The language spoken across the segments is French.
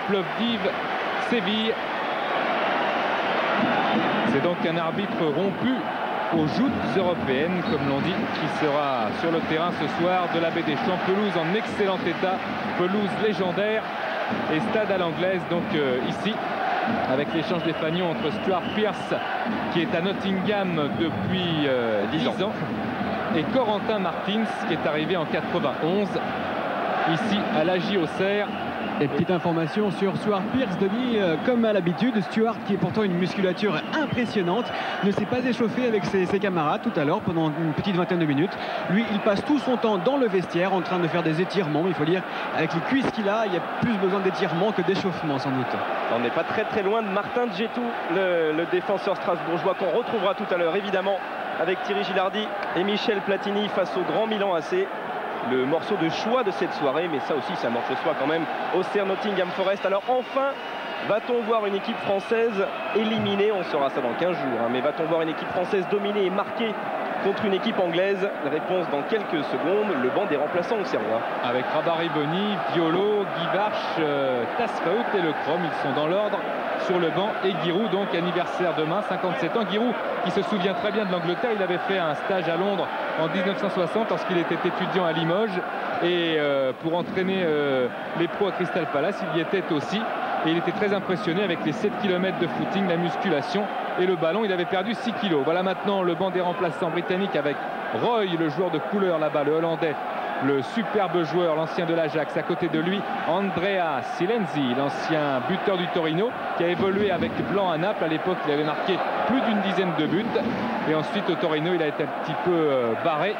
Plovdiv, Séville. C'est donc un arbitre rompu aux joutes européennes, comme l'on dit, qui sera sur le terrain ce soir de la Baie des Champs. Pelouse en excellent état, pelouse légendaire et stade à l'anglaise, donc ici, avec l'échange des fanions entre Stuart Pearce, qui est à Nottingham depuis 10 ans, et Corentin Martins, qui est arrivé en 91, ici à l'AJ Auxerre. Et petite information sur Stuart Pearce, Denis, comme à l'habitude, Stuart, qui est pourtant une musculature impressionnante, ne s'est pas échauffé avec ses camarades tout à l'heure pendant une petite vingtaine de minutes. Lui, il passe tout son temps dans le vestiaire en train de faire des étirements. Il faut dire, avec les cuisses qu'il a, il y a plus besoin d'étirements que d'échauffement sans doute. On n'est pas très loin de Martin Djetou, le défenseur strasbourgeois qu'on retrouvera tout à l'heure évidemment avec Thierry Gilardi et Michel Platini face au Grand Milan AC. Le morceau de choix de cette soirée, mais ça aussi, ça marche le soir quand même. Auxerre Nottingham Forest. Alors enfin, va-t-on voir une équipe française éliminée? On saura ça dans 15 jours, hein, mais va-t-on voir une équipe française dominée et marquée contre une équipe anglaise? Réponse dans quelques secondes. Le banc des remplaçants auxerrois. Avec Rabariboni, Violo, Guy Barche, Tasfaout et Le Crom, ils sont dans l'ordre sur le banc. Et Giroud, donc anniversaire demain, 57 ans. Giroud qui se souvient très bien de l'Angleterre, il avait fait un stage à Londres en 1960 lorsqu'il était étudiant à Limoges, et pour entraîner les pros à Crystal Palace, il y était aussi, et il était très impressionné avec les 7 km de footing, la musculation et le ballon. Il avait perdu 6 kilos. Voilà maintenant le banc des remplaçants britanniques avec Roy, le joueur de couleur là-bas, le Hollandais, le superbe joueur, l'ancien de l'Ajax. À côté de lui, Andrea Silenzi, l'ancien buteur du Torino, qui a évolué avec Blanc à Naples. À l'époque, il avait marqué plus d'une dizaine de buts. Et ensuite, au Torino, il a été un petit peu barré.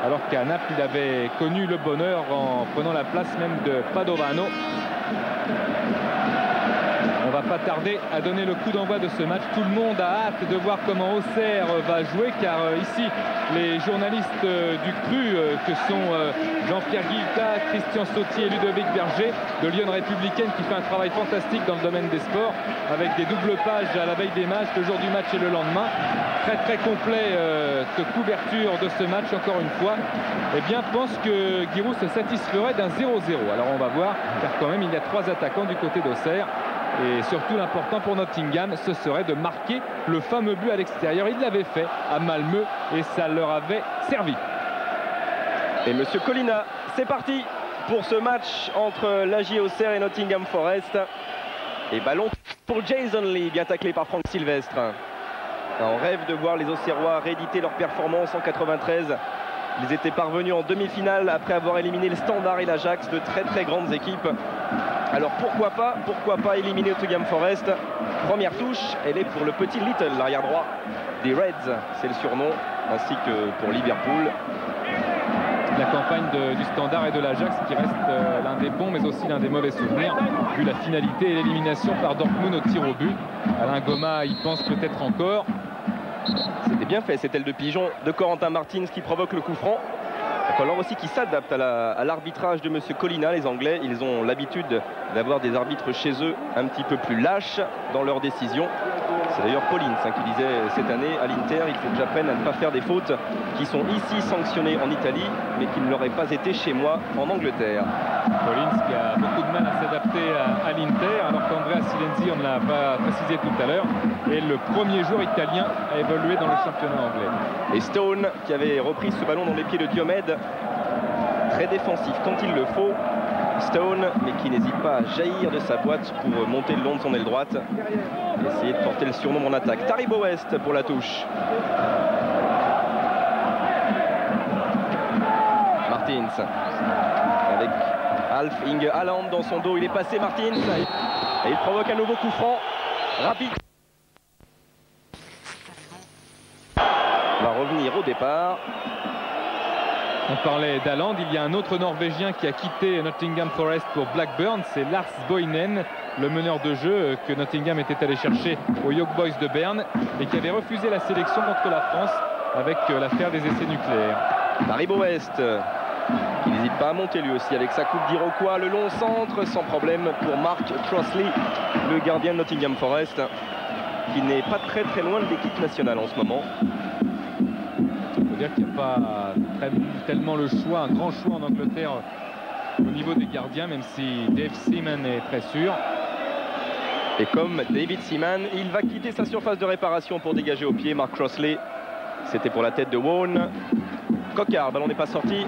Alors qu'à Naples, il avait connu le bonheur en prenant la place même de Padovano. On va pas tarder à donner le coup d'envoi de ce match. Tout le monde a hâte de voir comment Auxerre va jouer, car ici les journalistes du Cru, que sont Jean-Pierre Guilta, Christian Sautier et Ludovic Berger de Lyon Républicaine, qui fait un travail fantastique dans le domaine des sports, avec des doubles pages à la veille des matchs, le jour du match et le lendemain. Très complet de couverture de ce match, encore une fois. Eh bien, pense que Giroud se satisferait d'un 0-0. Alors on va voir, car quand même il y a 3 attaquants du côté d'Auxerre. Et surtout, l'important pour Nottingham, ce serait de marquer le fameux but à l'extérieur. Ils l'avaient fait à Malmö et ça leur avait servi. Et monsieur Colina, c'est parti pour ce match entre l'AJ Auxerre et Nottingham Forest. Et ballon pour Jason Lee, bien taclé par Franck Sylvestre. On rêve de voir les Auxerrois rééditer leur performance en 93. Ils étaient parvenus en demi-finale après avoir éliminé le Standard et l'Ajax, de très grandes équipes. Alors pourquoi pas éliminer Nottingham Forest. Première touche, elle est pour le petit Little, l'arrière droit des Reds, c'est le surnom, ainsi que pour Liverpool. La campagne du Standard et de l'Ajax qui reste l'un des bons mais aussi l'un des mauvais souvenirs, vu la finalité et l'élimination par Dortmund au tir au but. Alain Goma y pense peut-être encore. C'était bien fait, cette aile de pigeon de Corentin Martins qui provoque le coup franc. Alors aussi qui s'adapte à l'arbitrage de monsieur Colina. Les Anglais, ils ont l'habitude d'avoir des arbitres chez eux un petit peu plus lâches dans leurs décisions. C'est d'ailleurs Paulins qui disait cette année à l'Inter, il faut que j'apprenne à ne pas faire des fautes qui sont ici sanctionnées en Italie, mais qui ne l'auraient pas été chez moi en Angleterre. Paulins qui a beaucoup de mal à s'adapter à l'Inter, alors qu'Andrea Silenzi, on ne l'a pas précisé tout à l'heure, est le premier joueur italien à évoluer dans le championnat anglais. Et Stone qui avait repris ce ballon dans les pieds de Diomède, très défensif quand il le faut. Stone, mais qui n'hésite pas à jaillir de sa boîte pour monter le long de son aile droite et essayer de porter le surnom en attaque. Taribo West pour la touche. Martins avec Alf Inge Haaland dans son dos. Il est passé Martins et il provoque un nouveau coup franc rapide. On va revenir au départ. On parlait d'Haaland, il y a un autre Norvégien qui a quitté Nottingham Forest pour Blackburn, c'est Lars Bohinen, le meneur de jeu que Nottingham était allé chercher aux Young Boys de Berne et qui avait refusé la sélection contre la France avec l'affaire des essais nucléaires. Taribo West qui n'hésite pas à monter lui aussi avec sa coupe d'Iroquois, le long centre sans problème pour Mark Crossley, le gardien de Nottingham Forest, qui n'est pas très loin de l'équipe nationale en ce moment. Il faut dire qu'il n'y a pas tellement le choix, un grand choix en Angleterre au niveau des gardiens, même si Dave Seaman est très sûr. Et comme David Seaman, il va quitter sa surface de réparation pour dégager au pied. Mark Crossley, c'était pour la tête de Wone. Coquard, ballon n'est pas sorti.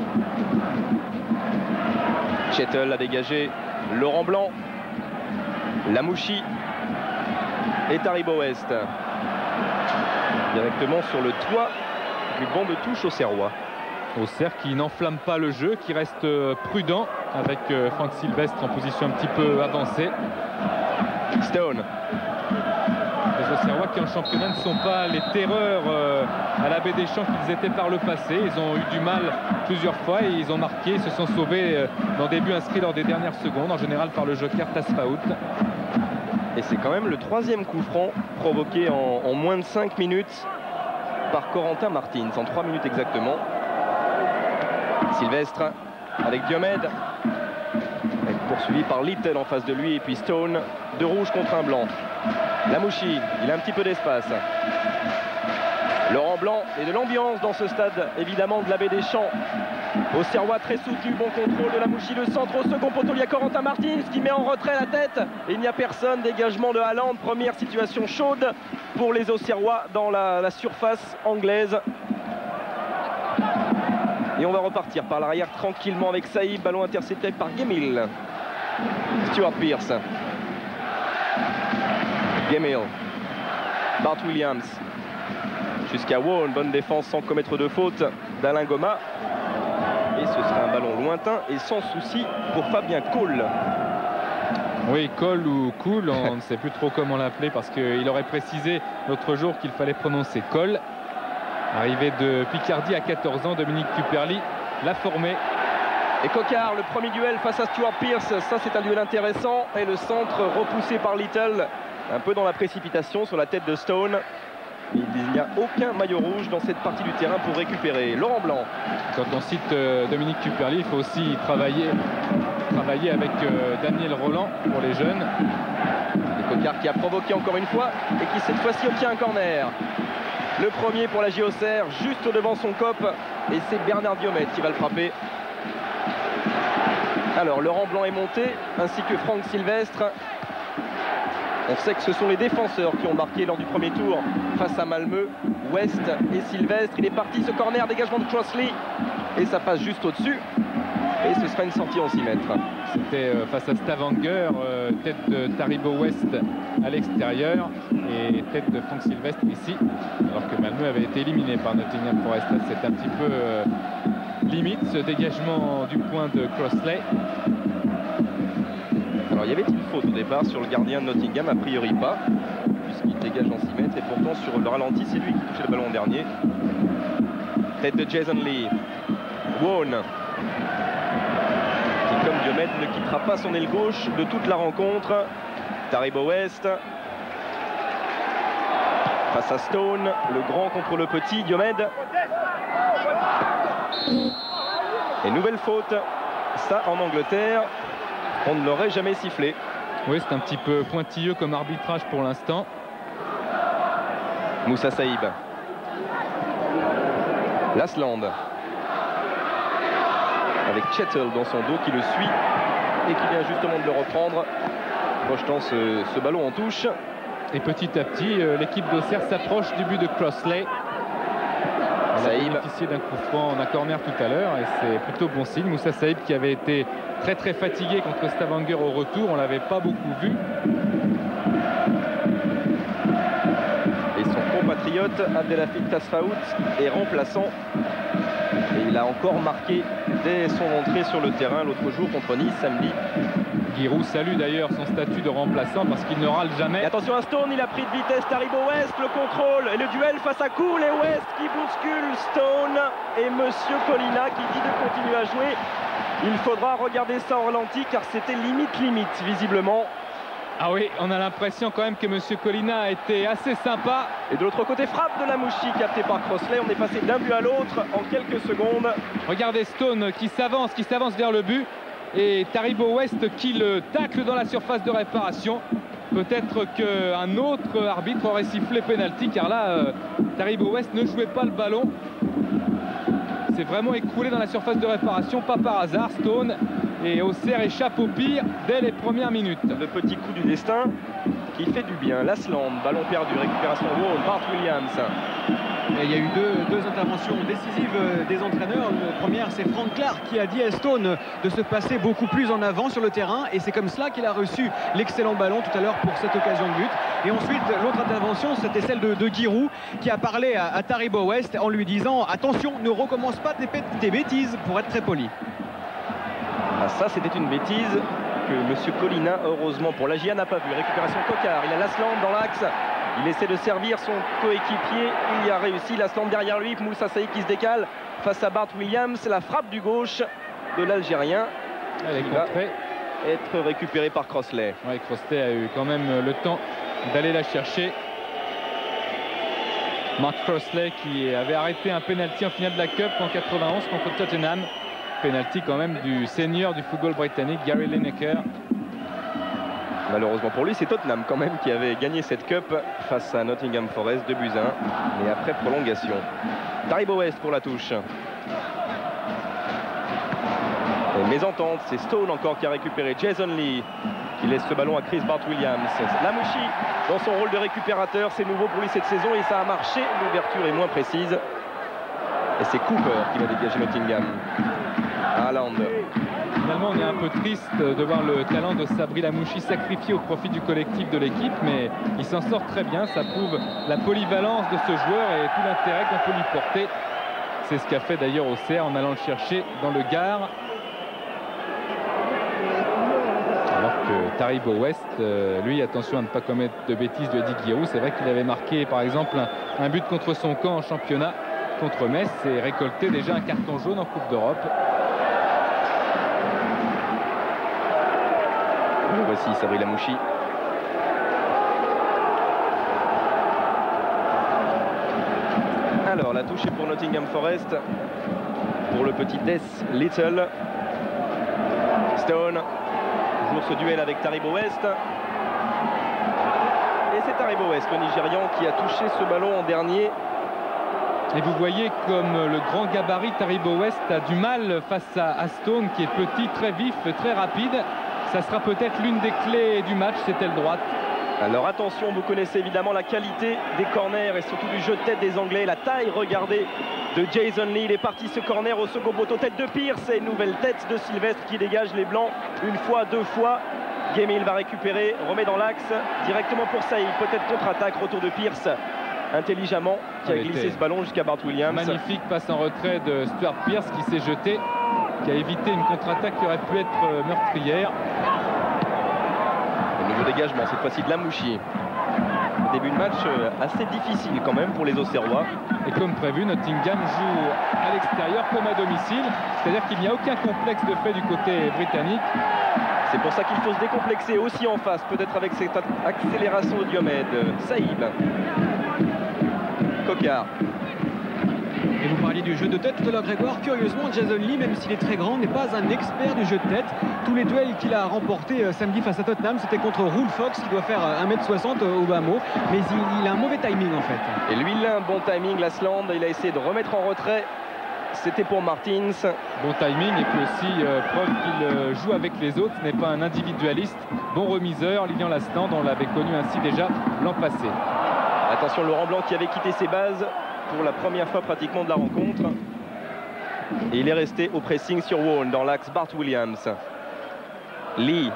Chettle a dégagé. Laurent Blanc, Lamouchi et Taribo West. Directement sur le toit du banc de touche Auxerrois. Auxerre qui n'enflamme pas le jeu, qui reste prudent avec Franck Sylvestre en position un petit peu avancée. Stone. Les Auxerrois qui en championnat ne sont pas les terreurs à la Baie des Champs qu'ils étaient par le passé. Ils ont eu du mal plusieurs fois et ils ont marqué, ils se sont sauvés dans des buts inscrits lors des dernières secondes, en général par le joker Tasfaout. Et c'est quand même le 3e coup franc provoqué en moins de 5 minutes par Corentin Martins, en 3 minutes exactement. Sylvestre avec Diomède, poursuivi par Little en face de lui, et puis Stone, 2 rouges contre 1 blanc. Lamouchi, il a un petit peu d'espace. Laurent Blanc, et de l'ambiance dans ce stade, évidemment, de la Baie des Champs. Auxerrois très soutenu, bon contrôle de Lamouchi, le centre au second poteau, il y a Corentin Martins qui met en retrait la tête. Et il n'y a personne, dégagement de Haaland, première situation chaude pour les Auxerrois dans la surface anglaise. Et on va repartir par l'arrière tranquillement avec Saïb, ballon intercepté par Gemil. Stuart Pearce. Gemil. Bart Williams. Jusqu'à Wone, bonne défense sans commettre de faute d'Alain Goma. Et ce sera un ballon lointain et sans souci pour Fabien Cole. Oui, Cole ou Cool, on ne sait plus trop comment l'appeler parce qu'il aurait précisé l'autre jour qu'il fallait prononcer Cole. Arrivé de Picardie à 14 ans, Dominique Cuperly l'a formé. Et Coquard, le premier duel face à Stuart Pearce, ça c'est un duel intéressant. Et le centre repoussé par Little, un peu dans la précipitation sur la tête de Stone. Il n'y a aucun maillot rouge dans cette partie du terrain pour récupérer. Laurent Blanc. Quand on cite Dominique Cuperly, il faut aussi travailler avec Daniel Roland pour les jeunes. Et Coquard qui a provoqué encore une fois et qui cette fois-ci obtient un corner. Le premier pour la JOCR, juste devant son cop. Et c'est Bernard Diomède qui va le frapper. Alors, Laurent Blanc est monté, ainsi que Franck Sylvestre. On sait que ce sont les défenseurs qui ont marqué lors du premier tour face à Malmö. West et Sylvestre. Il est parti, ce corner, dégagement de Crossley. Et ça passe juste au-dessus. Et ce sera une sortie en 6 mètres. C'était face à Stavanger, tête de Taribo West à l'extérieur et tête de Franck Sylvestre ici. Alors que Malmö avait été éliminé par Nottingham Forest. C'est un petit peu limite ce dégagement du point de Crossley. Alors y avait-il faute au départ sur le gardien de Nottingham? A priori pas, puisqu'il dégage en 6 mètres et pourtant sur le ralenti c'est lui qui touchait le ballon en dernier. Tête de Jason Lee. Wone, qui comme Diomède ne quittera pas son aile gauche de toute la rencontre. Taribo West face à Stone, le grand contre le petit. Diomède. Et nouvelle faute, ça en Angleterre on ne l'aurait jamais sifflé. Oui, c'est un petit peu pointilleux comme arbitrage pour l'instant. Moussa Saïb. Lasland. Avec Chettle dans son dos qui le suit et qui vient justement de le reprendre, projetant ce ballon en touche. Et petit à petit, l'équipe d'Auxerre s'approche du but de Crossley. Saïb a bénéficié d'un coup franc en un corner tout à l'heure et c'est plutôt bon signe. Moussa Saïb qui avait été très fatigué contre Stavanger au retour, on l'avait pas beaucoup vu. Et son compatriote Abdelhafid Tasfaout est remplaçant et il a encore marqué dès son entrée sur le terrain l'autre jour contre Nice samedi. Giroud salue d'ailleurs son statut de remplaçant parce qu'il ne râle jamais. Et attention à Stone, il a pris de vitesse Taribo West, le contrôle et le duel face à Cool et West qui bouscule Stone et Monsieur Colina qui dit de continuer à jouer. Il faudra regarder ça en ralenti car c'était limite visiblement. Ah oui, on a l'impression quand même que Monsieur Colina a été assez sympa. Et de l'autre côté, frappe de Lamouchi capté par Crossley. On est passé d'un but à l'autre en quelques secondes. Regardez Stone qui s'avance vers le but. Et Taribo West qui le tacle dans la surface de réparation. Peut-être qu'un autre arbitre aurait sifflé pénalty car là, Taribo West ne jouait pas le ballon. C'est vraiment écroulé dans la surface de réparation, pas par hasard. Stone Et Auxerre échappe au pire dès les premières minutes. Le petit coup du destin qui fait du bien. Lasland, ballon perdu, récupération Wall, Bart Williams. Et il y a eu deux interventions décisives des entraîneurs. La première, c'est Frank Clark qui a dit à Stone de se passer beaucoup plus en avant sur le terrain. Et c'est comme cela qu'il a reçu l'excellent ballon tout à l'heure pour cette occasion de but. Et ensuite, l'autre intervention, c'était celle de Giroud qui a parlé à Taribo West en lui disant « Attention, ne recommence pas tes bêtises » pour être très poli. Ah, ça, c'était une bêtise que M. Colina, heureusement pour l'AGIA, n'a pas vu. Récupération Coquard, il a Lasland dans l'axe. Il essaie de servir son coéquipier, il y a réussi. Lasland derrière lui, Moussa Saïd qui se décale face à Bart Williams. La frappe du gauche de l'Algérien. Elle va être récupérée par Crossley. Ouais, Crossley a eu quand même le temps d'aller la chercher. Mark Crossley qui avait arrêté un pénalty en finale de la Cup en 91 contre Tottenham. Pénalty quand même du seigneur du football britannique, Gary Lineker. Malheureusement pour lui, c'est Tottenham quand même qui avait gagné cette Cup face à Nottingham Forest, 2-1, et après prolongation. Taribo West pour la touche. Et mésentente, c'est Stone encore qui a récupéré. Jason Lee qui laisse ce ballon à Chris Bart Williams. Lamouchi dans son rôle de récupérateur, c'est nouveau pour lui cette saison et ça a marché. L'ouverture est moins précise. Et c'est Cooper qui va dégager Nottingham. Haaland. Finalement, on est un peu triste de voir le talent de Sabri Lamouchi sacrifié au profit du collectif de l'équipe, mais il s'en sort très bien. Ça prouve la polyvalence de ce joueur et tout l'intérêt qu'on peut lui porter. C'est ce qu'a fait d'ailleurs Auxerre en allant le chercher dans le Gard. Alors que Taribo West, lui, attention à ne pas commettre de bêtises, de dit Giroud. C'est vrai qu'il avait marqué par exemple un but contre son camp en championnat contre Metz et récolté déjà un carton jaune en Coupe d'Europe. Voici Sabri Lamouchi. Alors la touche est pour Nottingham Forest, pour le petit Des Little. Stone joue ce duel avec Taribo West. Et c'est Taribo West, le Nigérian, qui a touché ce ballon en dernier. Et vous voyez comme le grand gabarit Taribo West a du mal face à Stone qui est petit, très vif, très rapide. Ça sera peut-être l'une des clés du match, cette aile droite. Alors attention, vous connaissez évidemment la qualité des corners et surtout du jeu de tête des Anglais. La taille, regardez, de Jason Lee. Il est parti ce corner au second poteau. Tête de Pierce et une nouvelle tête de Sylvestre qui dégage les Blancs une fois, deux fois. Gemil va récupérer, remet dans l'axe directement pour Saïd. Peut-être contre-attaque, retour de Pierce intelligemment qui a glissé ce ballon jusqu'à Bart Williams. Magnifique passe en retrait de Stuart Pierce qui s'est jeté, qui a évité une contre-attaque qui aurait pu être meurtrière. Le nouveau dégagement cette fois-ci de Lamouchi. Début de match assez difficile quand même pour les Auxerrois. Et comme prévu, Nottingham joue à l'extérieur comme à domicile. C'est-à-dire qu'il n'y a aucun complexe de fait du côté britannique. C'est pour ça qu'il faut se décomplexer aussi en face, peut-être avec cette accélération de Diomède. Saïd. Coquard. Et vous parliez du jeu de tête tout à l'heure, Grégoire. Curieusement, Jason Lee, même s'il est très grand, n'est pas un expert du jeu de tête. Tous les duels qu'il a remportés samedi face à Tottenham, c'était contre Rule Fox, qui doit faire 1m60 au bas mot. Mais il a un mauvais timing en fait. Et lui, il a un bon timing, Lasland. Il a essayé de remettre en retrait. C'était pour Martins. Bon timing et puis aussi preuve qu'il joue avec les autres. Ce n'est pas un individualiste. Bon remiseur, Lilian Lasland, on l'avait connu ainsi déjà l'an passé. Attention, Laurent Blanc qui avait quitté ses bases pour la première fois pratiquement de la rencontre. Et il est resté au pressing sur Wall dans l'axe Bart Williams. Lee,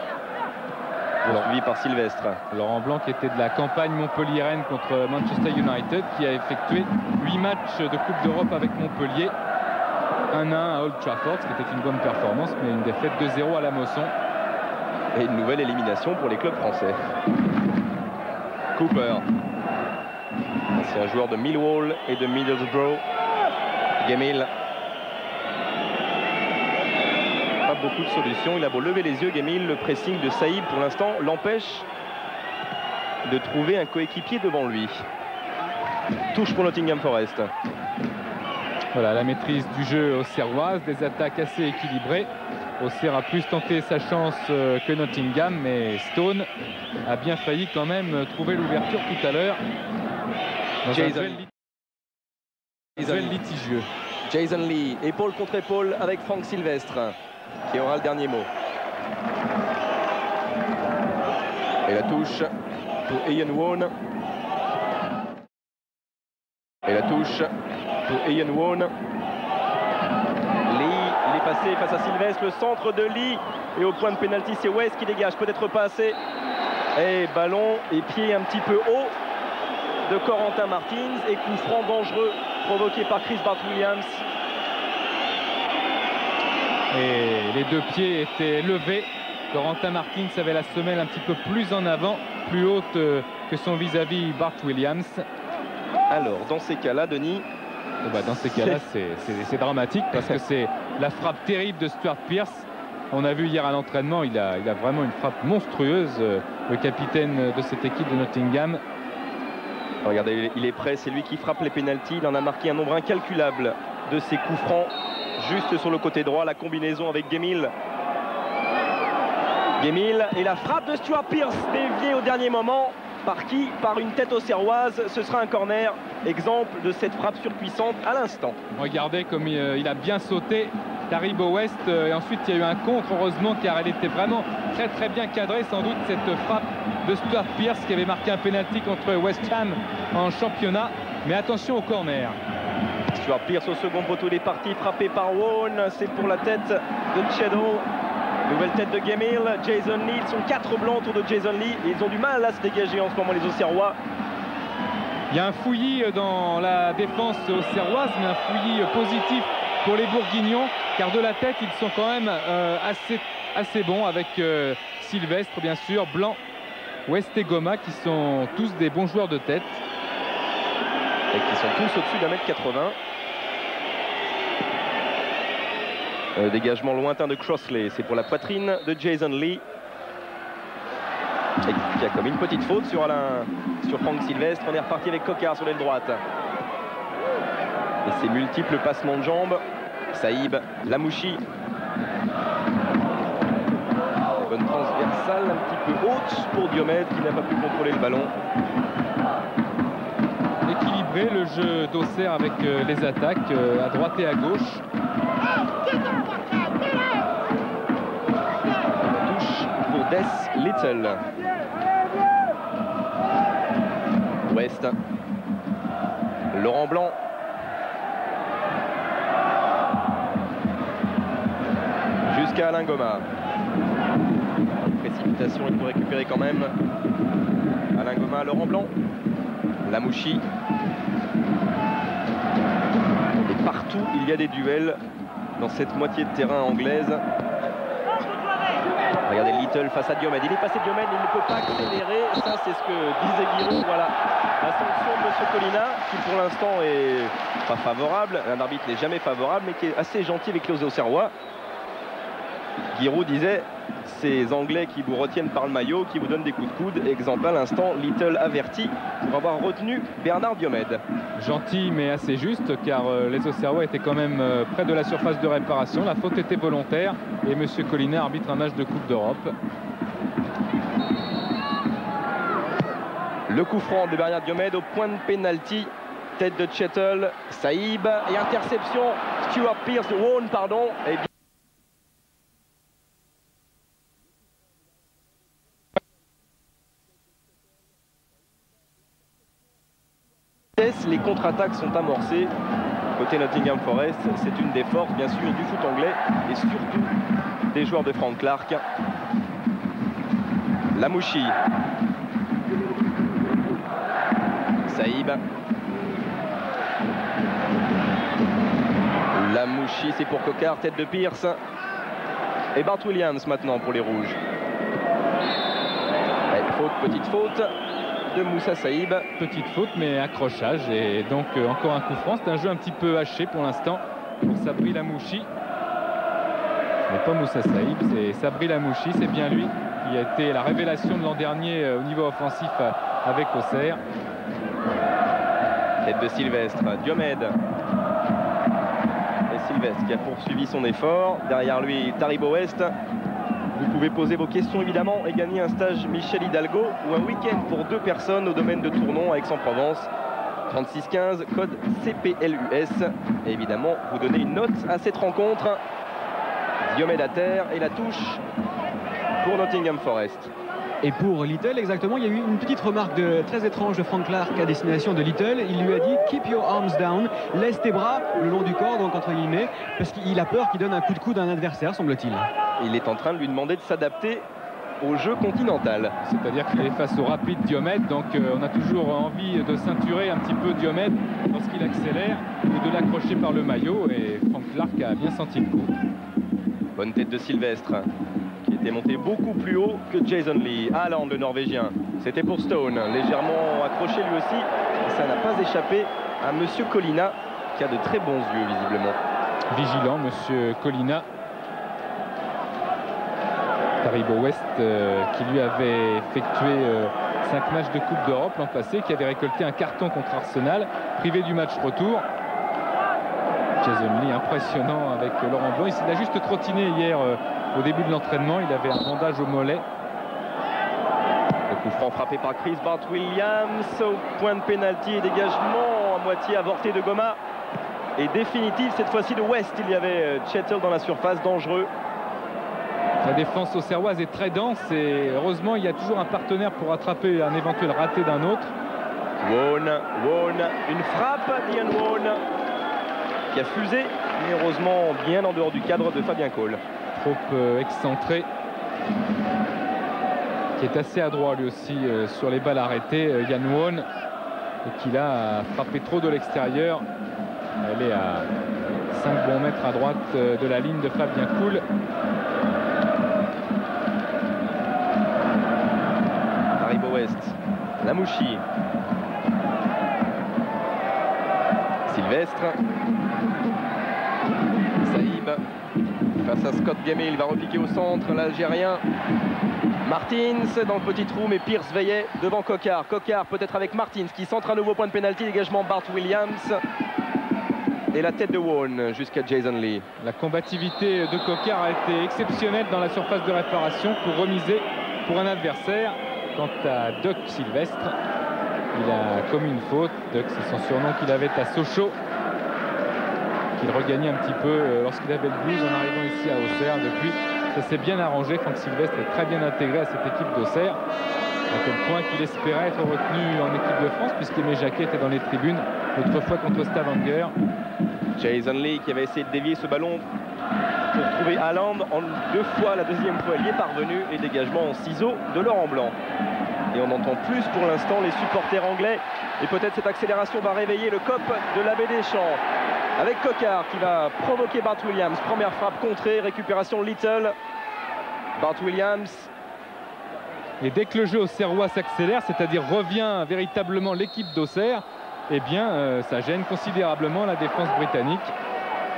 poursuivi par Sylvestre. Laurent Blanc qui était de la campagne montpelliéraine contre Manchester United, qui a effectué 8 matchs de Coupe d'Europe avec Montpellier. 1-1 à Old Trafford, ce qui était une bonne performance, mais une défaite 2-0 à la Mosson. Et une nouvelle élimination pour les clubs français. Cooper. C'est un joueur de Millwall et de Middlesbrough. Gemil. Pas beaucoup de solutions. Il a beau lever les yeux, Gemil. Le pressing de Saïd, pour l'instant, l'empêche de trouver un coéquipier devant lui. Touche pour Nottingham Forest. Voilà, la maîtrise du jeu auxerroise, des attaques assez équilibrées. Auxerre a plus tenté sa chance que Nottingham, mais Stone a bien failli quand même trouver l'ouverture tout à l'heure. Jason litigieux. Jason Lee, épaule contre épaule avec Frank Sylvestre. qui aura le dernier mot. Et la touche pour Ian Woan. Et la touche pour Ian Woan. Lee, il est passé face à Sylvestre, le centre de Lee. Et au point de pénalty, c'est West qui dégage, peut-être pas assez. Et ballon et pied un petit peu haut de Corentin Martins. Et coup franc dangereux provoqué par Chris Bart-Williams. Et les deux pieds étaient levés. Corentin Martins avait la semelle un petit peu plus en avant, plus haute que son vis-à-vis Bart-Williams. Alors, dans ces cas-là, Denis... dans ces cas-là, c'est dramatique parce que c'est la frappe terrible de Stuart Pearce. On a vu hier à l'entraînement, il a vraiment une frappe monstrueuse, le capitaine de cette équipe de Nottingham. Regardez, il est prêt, c'est lui qui frappe les pénaltys. Il en a marqué un nombre incalculable de ses coups francs. Juste sur le côté droit, la combinaison avec Gemmill. Gemmill et la frappe de Stuart Pearce, déviée au dernier moment. Par qui? Par une tête auxerroise. Ce sera un corner. Exemple de cette frappe surpuissante à l'instant. Regardez comme il a bien sauté Taribo West. Et ensuite, il y a eu un contre, heureusement, car elle était vraiment très bien cadrée. Sans doute cette frappe de Stuart Pearce qui avait marqué un pénalty contre West Ham en championnat. Mais attention au corner. Stuart Pearce au second poteau, il est parti, frappé par Woan. C'est pour la tête de Cheadle. Nouvelle tête de Gemmill, Jason Lee. Ils sont 4 blancs autour de Jason Lee. Et ils ont du mal à se dégager en ce moment, les Auxerrois. Il y a un fouillis dans la défense auxerroise, mais un fouillis positif pour les Bourguignons, car de la tête, ils sont quand même assez bons avec Sylvestre, bien sûr, Blanc, West et Goma, qui sont tous des bons joueurs de tête. Et qui sont tous au-dessus d'1m80. Dégagement lointain de Crossley, c'est pour la poitrine de Jason Lee. Et qui a commis une petite faute sur Franck Sylvestre. On est reparti avec Coquard sur l'aile droite. Et ses multiples passements de jambes. Saïb, Lamouchi. Bonne transversale, un petit peu haute pour Diomède qui n'a pas pu contrôler le ballon. Équilibré le jeu d'Auxerre avec les attaques à droite et à gauche. Touche pour Des Little. West. Laurent Blanc. Jusqu'à Alain Goma. Précipitation, il peut récupérer quand même. Alain Goma, Laurent Blanc. Lamouchi. Et partout, il y a des duels dans cette moitié de terrain anglaise. Regardez Little face à Diomède. Il est passé Diomède, il ne peut pas accélérer. Ça, c'est ce que disait Giroud. Voilà la sanction de M. Colina, qui pour l'instant est pas favorable. Un arbitre n'est jamais favorable, mais qui est assez gentil avec les Auxerrois. Giroud disait, ces Anglais qui vous retiennent par le maillot, qui vous donnent des coups de coude. Exemple à l'instant, Little averti pour avoir retenu Bernard Diomède. Gentil mais assez juste, car les Auxerrois étaient quand même près de la surface de réparation. La faute était volontaire et M. Colina arbitre un match de Coupe d'Europe. Le coup franc de Bernard Diomède au point de pénalty. Tête de Cheadle, Saïb et interception. Stuart Pearce, Woan, pardon. Et les contre-attaques sont amorcées côté Nottingham Forest. C'est une des forces bien sûr du foot anglais et surtout des joueurs de Frank Clark. Lamouchi, Saïb, Lamouchi, c'est pour Coquard, tête de Pearce et Bart-Williams maintenant pour les rouges. Faute, petite faute de Moussa Saïb. Petite faute mais accrochage et donc encore un coup franc. C'est un jeu un petit peu haché pour l'instant pour Sabri Lamouchi. Ce n'est pas Moussa Saïb, c'est Sabri Lamouchi, c'est bien lui qui a été la révélation de l'an dernier au niveau offensif avec Auxerre. Tête de Sylvestre, Diomède. Et Sylvestre qui a poursuivi son effort. Derrière lui, Taribo West. Vous pouvez poser vos questions évidemment et gagner un stage Michel Hidalgo ou un week-end pour 2 personnes au domaine de Tournon à Aix-en-Provence. 3615, code CPLUS. Et évidemment, vous donnez une note à cette rencontre. Diomède à terre et la touche pour Nottingham Forest. Et pour Little, exactement, il y a eu une petite remarque très étrange de Frank Clark à destination de Little. Il lui a dit « Keep your arms down », laisse tes bras le long du corps, donc entre guillemets, parce qu'il a peur qu'il donne un coup de coude à un adversaire, semble-t-il. Il est en train de lui demander de s'adapter au jeu continental. C'est-à-dire qu'il est face au rapide Diomède, donc on a toujours envie de ceinturer un petit peu Diomède lorsqu'il accélère ou de l'accrocher par le maillot, et Frank Clark a bien senti le coup. Bonne tête de Sylvestre, qui était monté beaucoup plus haut que Jason Lee. Haaland, le Norvégien. C'était pour Stone, légèrement accroché lui aussi. Et ça n'a pas échappé à Monsieur Colina, qui a de très bons yeux, visiblement. Vigilant, Monsieur Colina. Taribo West, qui lui avait effectué 5 matchs de Coupe d'Europe l'an passé, qui avait récolté un carton contre Arsenal, privé du match retour. Jason Lee, impressionnant avec Laurent Blanc. Il a juste trottiné hier au début de l'entraînement. Il avait un bandage au mollet. Le coup franc frappé par Chris Bart Williams au point de pénalty et dégagement à moitié avorté de Goma. Et définitif cette fois-ci de West. Il y avait Chettle dans la surface, dangereux. La défense auxerroise est très dense et heureusement il y a toujours un partenaire pour attraper un éventuel raté d'un autre. Wone, une frappe d'Ian Wone qui a fusé, mais heureusement bien en dehors du cadre de Fabien Cole. Trop excentré, qui est assez adroit lui aussi sur les balles arrêtées, Ian Wone, et qui là a frappé trop de l'extérieur. Elle est à 5 bons mètres à droite de la ligne de Fabien Cole. Taribo West, Lamouchi, Sylvestre, Saïb face à Scott Gamay, il va repiquer au centre, l'Algérien Martins dans le petit trou, mais Pierce veillait devant Coquard. Coquard peut-être avec Martins qui centre un nouveau point de pénalty, dégagement Bart Williams et la tête de Wone jusqu'à Jason Lee. La combativité de Coquard a été exceptionnelle dans la surface de réparation pour remiser pour un adversaire. Quant à Duck Sylvestre, il a commis une faute. Duck, c'est son surnom qu'il avait à Sochaux, qu'il regagnait un petit peu lorsqu'il avait le blues en arrivant ici à Auxerre. Depuis, ça s'est bien arrangé. Franck Sylvestre est très bien intégré à cette équipe d'Auxerre, à tel point qu'il espérait être retenu en équipe de France, puisqu'Aimé Jacquet était dans les tribunes autrefois contre Stavanger. Jason Lee qui avait essayé de dévier ce ballon pour trouver Haaland en 2 fois, la deuxième fois il y est parvenu, et dégagement en ciseaux de Laurent Blanc. Et on entend plus pour l'instant les supporters anglais, et peut-être cette accélération va réveiller le cop de l'Abbé Deschamps avec Coquard qui va provoquer Bart Williams. Première frappe contrée, récupération Little. Bart Williams. Et dès que le jeu auxerrois s'accélère, c'est-à-dire revient véritablement l'équipe d'Auxerre, eh bien ça gêne considérablement la défense britannique.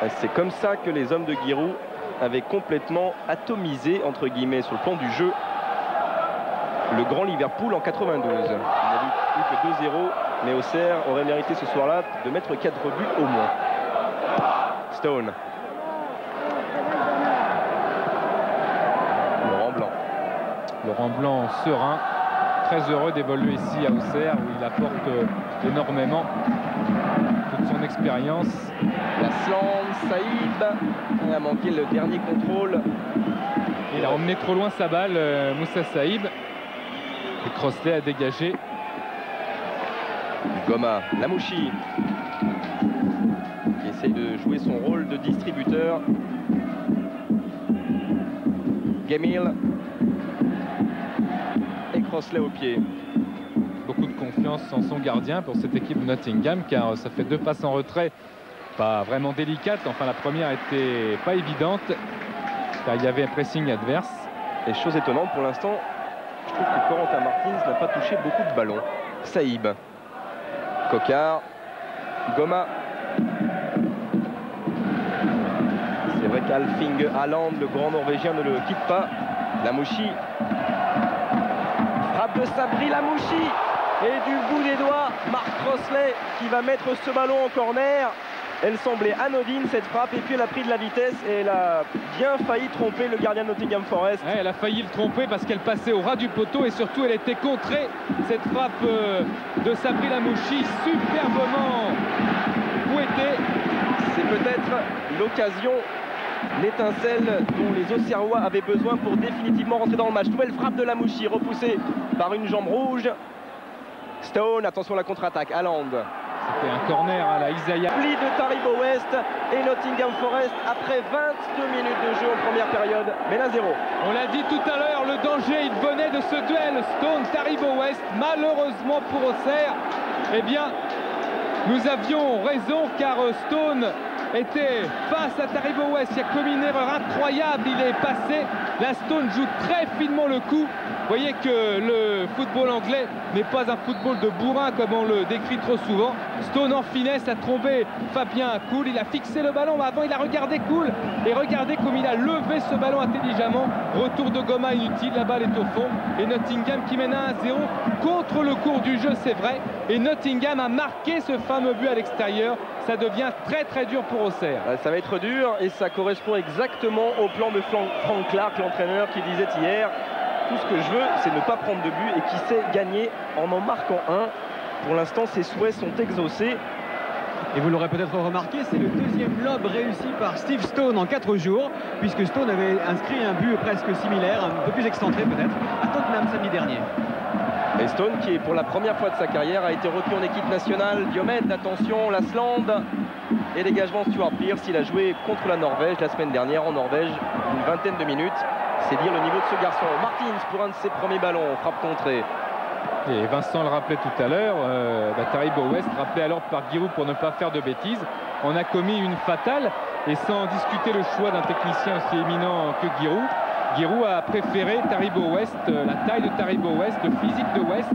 C'est comme ça que les hommes de Giroud avaient complètement atomisé, entre guillemets, sur le plan du jeu, le grand Liverpool en 92. Il n'a eu que 2-0, mais Auxerre aurait mérité ce soir-là de mettre 4 buts au moins. Stone. Laurent Blanc. Laurent Blanc serein, très heureux d'évoluer ici à Auxerre, où il apporte énormément toute son expérience. La slant, Saïb, il a manqué le dernier contrôle. Il a emmené trop loin sa balle, Moussa Saïb. Et Crossley a dégagé. Goma, Lamouchi, qui essaye de jouer son rôle de distributeur. Gamil et Crossley au pied. Beaucoup de confiance en son gardien pour cette équipe de Nottingham, car ça fait 2 passes en retrait pas vraiment délicates. Enfin, la première était pas évidente car il y avait un pressing adverse. Et chose étonnante pour l'instant, je trouve que Corentin Martins n'a pas touché beaucoup de ballons. Saïb, Coquard, Goma. C'est vrai qu'Alfing Haaland, le grand Norvégien, ne le quitte pas. Lamouchi. Frappe de Sabri Lamouchi. Et du bout des doigts, Marc Crossley qui va mettre ce ballon en corner. Elle semblait anodine cette frappe, et puis elle a pris de la vitesse et elle a bien failli tromper le gardien de Nottingham Forest. Ouais, elle a failli le tromper parce qu'elle passait au ras du poteau, et surtout elle était contrée, cette frappe de Sabri Lamouchi, superbement fouettée. C'est peut-être l'occasion l'étincelle dont les Auxerrois avaient besoin pour définitivement rentrer dans le match. Nouvelle frappe de Lamouchi, repoussée par une jambe rouge. Stone, attention à la contre-attaque, Haaland. C'était un corner à la Isaiah. Pli de Taribo West et Nottingham Forest après 22 minutes de jeu en première période, mais 1-0. On l'a dit tout à l'heure, le danger, il venait de ce duel Stone-Taribo West. Malheureusement pour Auxerre, eh bien, nous avions raison car Stone était face à Taribo West. Il a commis une erreur incroyable, il est passé. La Stone joue très finement le coup. Vous voyez que le football anglais n'est pas un football de bourrin comme on le décrit trop souvent. Stone en finesse a trompé Fabien Cool, il a fixé le ballon, mais avant il a regardé Cool et regardez comme il a levé ce ballon intelligemment. Retour de Goma inutile, la balle est au fond et Nottingham qui mène 1-0 contre le cours du jeu, c'est vrai, et Nottingham a marqué ce fameux but à l'extérieur. Ça devient très très dur pour Auxerre. Ça va être dur et ça correspond exactement au plan de Frank Clark, l'entraîneur, qui disait hier: tout ce que je veux, c'est ne pas prendre de but, et qui sait gagner en marquant un. Pour l'instant, ses souhaits sont exaucés. Et vous l'aurez peut-être remarqué, c'est le deuxième lob réussi par Steve Stone en 4 jours, puisque Stone avait inscrit un but presque similaire, un peu plus excentré peut-être, à Tottenham samedi dernier. Et Stone, qui pour la première fois de sa carrière a été retenu en équipe nationale. Diomède, attention, Lasland et dégagement Stuart Pearce. Il a joué contre la Norvège la semaine dernière en Norvège, une vingtaine de minutes. C'est dire le niveau de ce garçon. Martins pour un de ses premiers ballons, frappe contrée. Et Vincent le rappelait tout à l'heure, Taribo West, rappelé alors par Giroud pour ne pas faire de bêtises. On a commis une fatale, et sans discuter le choix d'un technicien aussi éminent que Giroud, Giroud a préféré Taribo West, la taille de Taribo West, le physique de West,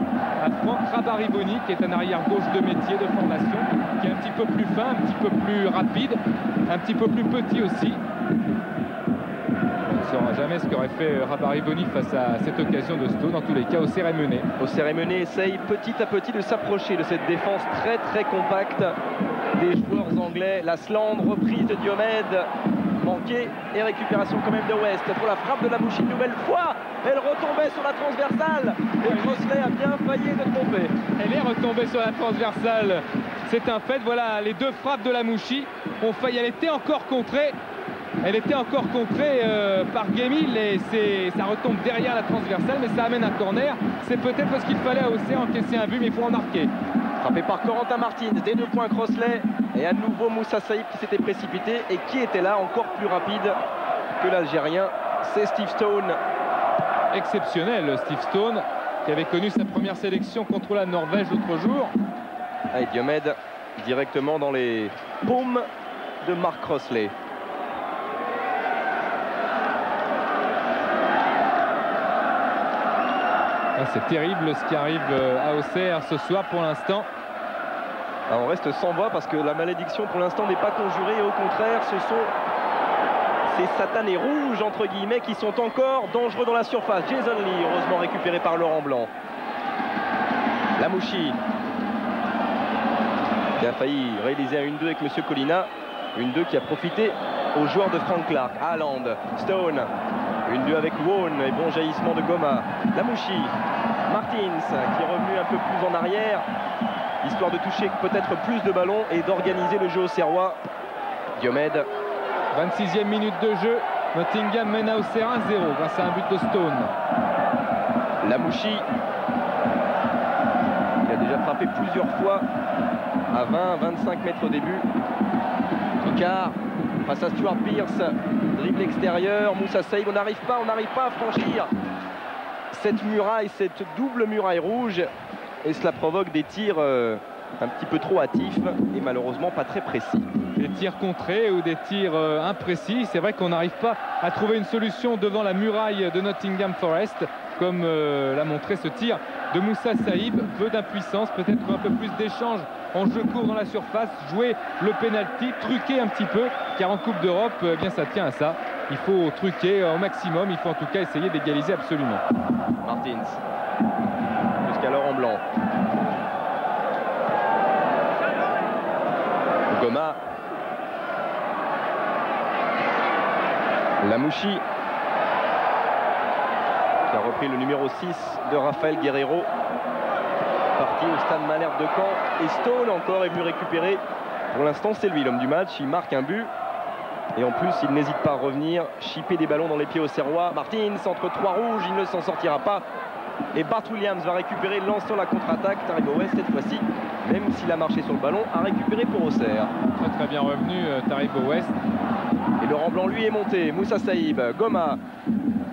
à Franck Rabariboni, qui est un arrière-gauche de métier, de formation, qui est un petit peu plus fin, un petit peu plus rapide, un petit peu plus petit aussi. On ne saura jamais ce qu'aurait fait Rabariboni face à cette occasion de Stone. En tous les cas, Auxerre est mené. Auxerre est mené, essaye petit à petit de s'approcher de cette défense très très compacte des joueurs anglais. Lasland, reprise de Diomède, manqué, et récupération quand même de West pour la frappe de Lamouchi une nouvelle fois. Elle retombait sur la transversale et Crossley a bien failli être trompé. Elle est retombée sur la transversale, c'est un fait. Voilà, les deux frappes de Lamouchi ont failli, elle était encore contrée. Elle était encore contrée par Guémil, et ça retombe derrière la transversale, mais ça amène un corner. C'est peut-être parce qu'il fallait à Auxerre encaisser un but, mais il faut en marquer. Frappé par Corentin Martins, des 2 points Crossley, et à nouveau Moussa Saïb qui s'était précipité et qui était là encore plus rapide que l'Algérien, c'est Steve Stone. Exceptionnel, Steve Stone, qui avait connu sa première sélection contre la Norvège l'autre jour. Et Diomède directement dans les paumes de Mark Crossley. C'est terrible ce qui arrive à Auxerre ce soir pour l'instant. On reste sans voix parce que la malédiction pour l'instant n'est pas conjurée, et au contraire ce sont ces satanés rouges entre guillemets qui sont encore dangereux dans la surface. Jason Lee, heureusement récupéré par Laurent Blanc. Lamouchi qui a failli réaliser un 1-2 avec Monsieur Colina. 1-2 qui a profité aux joueurs de Frank Clark. Haaland, Stone, 1-2 avec Wone et bon jaillissement de Goma. Lamouchi, Martins qui est revenu un peu plus en arrière, histoire de toucher peut-être plus de ballons et d'organiser le jeu auxerrois. Diomède. 26e minute de jeu, Nottingham mène à Auxerre 1-0 grâce à un but de Stone. Lamouchi qui a déjà frappé plusieurs fois à 20-25 mètres au début. Picard face à Stuart Pearce, dribble extérieur, Moussa Saïb, on n'arrive pas à franchir cette muraille, cette double muraille rouge, et cela provoque des tirs un petit peu trop hâtifs et malheureusement pas très précis. Des tirs contrés ou des tirs imprécis. C'est vrai qu'on n'arrive pas à trouver une solution devant la muraille de Nottingham Forest, comme l'a montré ce tir de Moussa Saïb. Peu d'impuissance, peut-être un peu plus d'échange en jeu court dans la surface, jouer le penalty, truquer un petit peu, car en Coupe d'Europe, eh bien ça tient à ça. Il faut truquer au maximum, il faut en tout cas essayer d'égaliser absolument. Martins, jusqu'alors en blanc. Goma. Lamouchi qui a repris le numéro 6 de Rafael Guerreiro, parti au stade Malherbe de Caen, et Stone encore est venu récupérer. Pour l'instant c'est lui l'homme du match, il marque un but Et en plus, il n'hésite pas à revenir, chipper des ballons dans les pieds aux Serrois. Martins entre 3 rouges, il ne s'en sortira pas. Et Bart Williams va récupérer, lançant la contre-attaque. Taribo West, cette fois-ci, même s'il a marché sur le ballon, a récupéré pour Auxerre. Très bien revenu Taribo West. Et Laurent Blanc, lui, est monté. Moussa Saïb, Goma.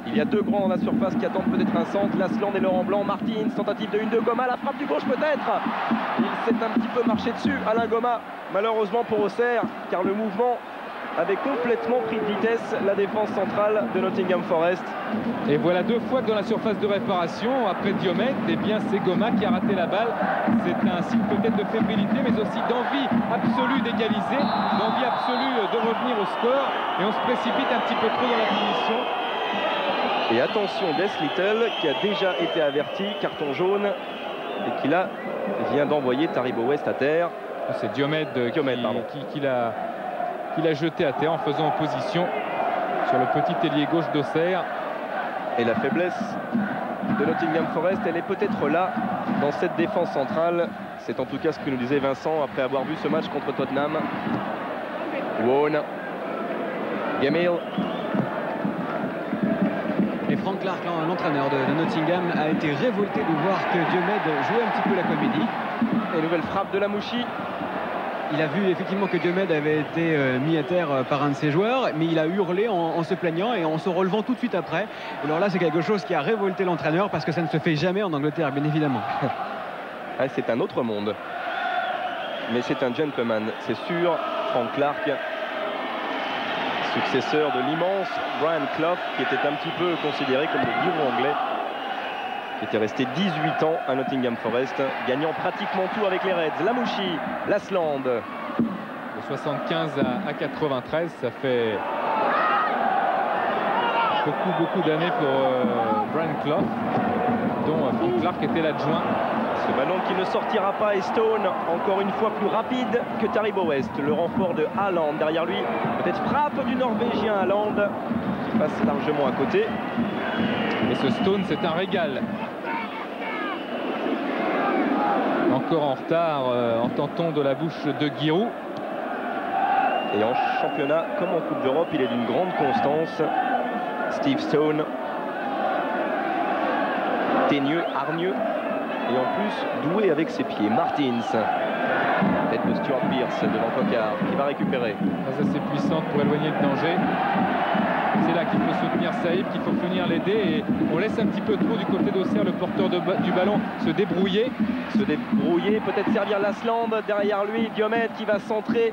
Il y a 2 grands dans la surface qui attendent peut-être un centre. Lasland et Laurent Blanc. Martins, tentative de 1-2. Goma, la frappe du gauche peut-être. Il s'est un petit peu marché dessus. Alain Goma, malheureusement pour Auxerre, car le mouvement avait complètement pris de vitesse la défense centrale de Nottingham Forest. Et voilà 2 fois que dans la surface de réparation, après Diomède, eh bien c'est Goma qui a raté la balle. C'est un signe peut-être de fébrilité, mais aussi d'envie absolue d'égaliser, d'envie absolue de revenir au score. Et on se précipite un petit peu trop dans la finition. Et attention, Des Little qui a déjà été averti, carton jaune, et qui là vient d'envoyer Taribo West à terre. C'est Diomède qui l'a jeté à terre en faisant opposition sur le petit ailier gauche d'Auxerre. Et la faiblesse de Nottingham Forest, elle est peut-être là dans cette défense centrale. C'est en tout cas ce que nous disait Vincent après avoir vu ce match contre Tottenham. Wone, Gamil. Et Frank Clark, l'entraîneur de Nottingham, a été révolté de voir que Diomède jouait un petit peu la comédie. Et nouvelle frappe de la Mouchi. Il a vu effectivement que Diomède avait été mis à terre par un de ses joueurs, mais il a hurlé en se plaignant et en se relevant tout de suite après. Et alors là, c'est quelque chose qui a révolté l'entraîneur parce que ça ne se fait jamais en Angleterre, bien évidemment. C'est un autre monde. Mais c'est un gentleman, c'est sûr. Frank Clark, successeur de l'immense Brian Clough, qui était un petit peu considéré comme le bureau anglais, qui était resté 18 ans à Nottingham Forest, gagnant pratiquement tout avec les Reds. Lamouchi, Lasland. De 75 à 93, ça fait beaucoup d'années pour Brian Clough, dont Frank Clark était l'adjoint. Ce ballon qui ne sortira pas, et Stone, encore une fois plus rapide que Taribo West. Le renfort de Haaland derrière lui, peut-être frappe du Norvégien Haaland, qui passe largement à côté. Et ce Stone, c'est un régal. Encore en retard, en tentant de la bouche de Giroud. Et en championnat, comme en Coupe d'Europe, il est d'une grande constance. Steve Stone. Teigneux, hargneux. Et en plus, doué avec ses pieds. Martins. Tête de Stuart Pearce devant Coquard, qui va récupérer. Très assez puissante pour éloigner le danger. C'est là qu'il faut soutenir Saïb, qu'il faut venir l'aider. Et on laisse un petit peu trop du côté d'Auxerre le porteur du ballon se débrouiller. Peut-être servir Lasland. Derrière lui, Diomède qui va centrer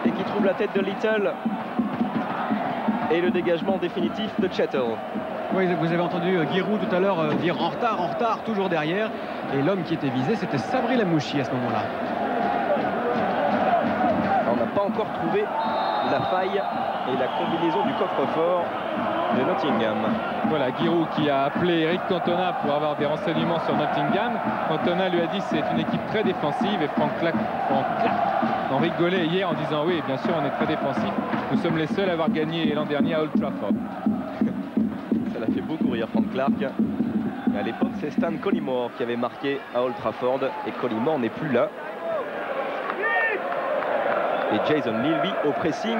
et qui trouve la tête de Little. Et le dégagement définitif de Chettle. Oui, vous avez entendu Giroud tout à l'heure dire en retard, toujours derrière. Et l'homme qui était visé, c'était Sabri Lamouchi à ce moment-là. On n'a pas encore trouvé la faille et la combinaison du coffre-fort de Nottingham. Voilà, Giroud qui a appelé Eric Cantona pour avoir des renseignements sur Nottingham. Cantona lui a dit que c'est une équipe très défensive et Frank Clark en rigolait hier en disant oui, bien sûr, on est très défensif. Nous sommes les seuls à avoir gagné l'an dernier à Old Trafford. Ça l'a fait beaucoup rire Frank Clark. Mais à l'époque, c'est Stan Collymore qui avait marqué à Old Trafford et Collymore n'est plus là. Et Jason Lee, lui, au pressing,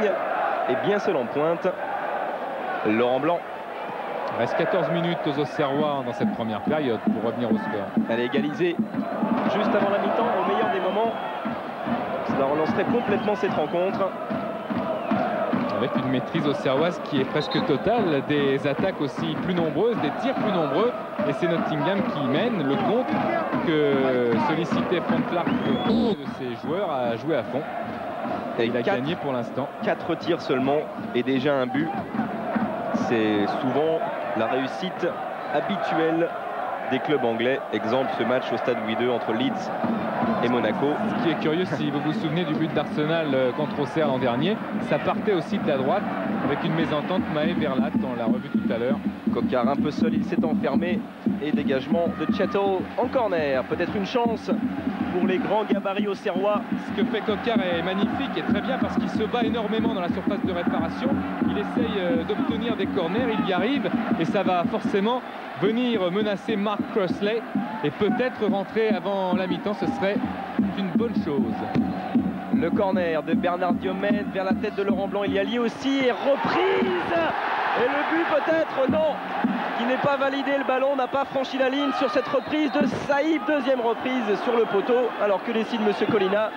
est bien seul en pointe. Laurent Blanc. Il reste 14 minutes aux Auxerrois dans cette première période pour revenir au score. Elle est égalisée juste avant la mi-temps, au meilleur des moments. Cela relancerait complètement cette rencontre. Avec une maîtrise auxerroise qui est presque totale, des attaques aussi plus nombreuses, des tirs plus nombreux. Et c'est Nottingham qui mène le contre que sollicitait Frank Clark de ses joueurs à jouer à fond. Et il a gagné pour l'instant. 4 tirs seulement et déjà un but. C'est souvent la réussite habituelle des clubs anglais. Exemple, ce match au stade Louis II entre Leeds et Monaco. Ce qui est curieux, si vous vous souvenez du but d'Arsenal contre Auxerre l'an dernier, ça partait aussi de la droite avec une mésentente Maé Verlat, on l'a revu tout à l'heure. Coquard un peu seul, il s'est enfermé et dégagement de Chettle en corner. Peut-être une chance pour les grands gabarits auxerrois. Ce que fait Coquard est magnifique et très bien parce qu'il se bat énormément dans la surface de réparation. Il essaye d'obtenir des corners, il y arrive et ça va forcément venir menacer Mark Crossley et peut-être rentrer avant la mi-temps, ce serait une bonne chose. Le corner de Bernard Diomède vers la tête de Laurent Blanc. Il y a lié aussi et reprise. Et le but peut-être, non, qui n'est pas validé. Le ballon n'a pas franchi la ligne sur cette reprise de Saïb. Deuxième reprise sur le poteau. Alors que décide Monsieur Colina?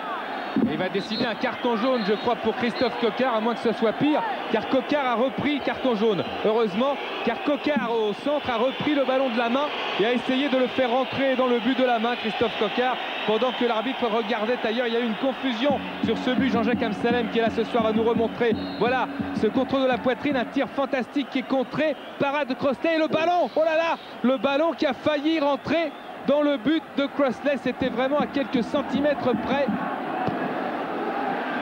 Il va décider un carton jaune, je crois, pour Christophe Coquard, à moins que ce soit pire, car Coquard a repris carton jaune. Heureusement, car Coquard au centre a repris le ballon de la main et a essayé de le faire rentrer dans le but de la main, Christophe Coquard, pendant que l'arbitre regardait ailleurs. Il y a eu une confusion sur ce but. Jean-Jacques Amsalem, qui est là ce soir, à nous remontrer. Voilà, ce contrôle de la poitrine, un tir fantastique qui est contré. Parade de Crossley et le ballon, oh là là, le ballon qui a failli rentrer dans le but de Crossley. C'était vraiment à quelques centimètres près.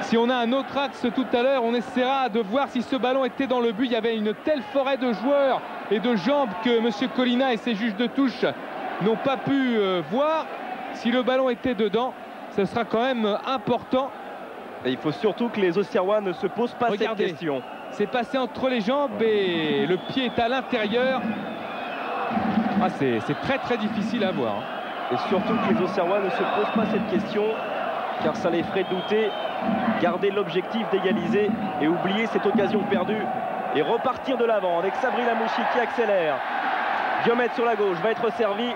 Si on a un autre axe tout à l'heure, on essaiera de voir si ce ballon était dans le but. Il y avait une telle forêt de joueurs et de jambes que M. Colina et ses juges de touche n'ont pas pu voir. Si le ballon était dedans, ce sera quand même important. Et il faut surtout que les Auxerrois ne se posent pas cette question. C'est passé entre les jambes et le pied est à l'intérieur. Ah, c'est très très difficile à voir. Et surtout que les Auxerrois ne se posent pas cette question, car ça les ferait douter. Garder l'objectif d'égaliser et oublier cette occasion perdue et repartir de l'avant avec Sabri Lamouchi qui accélère. Diomède sur la gauche va être servi.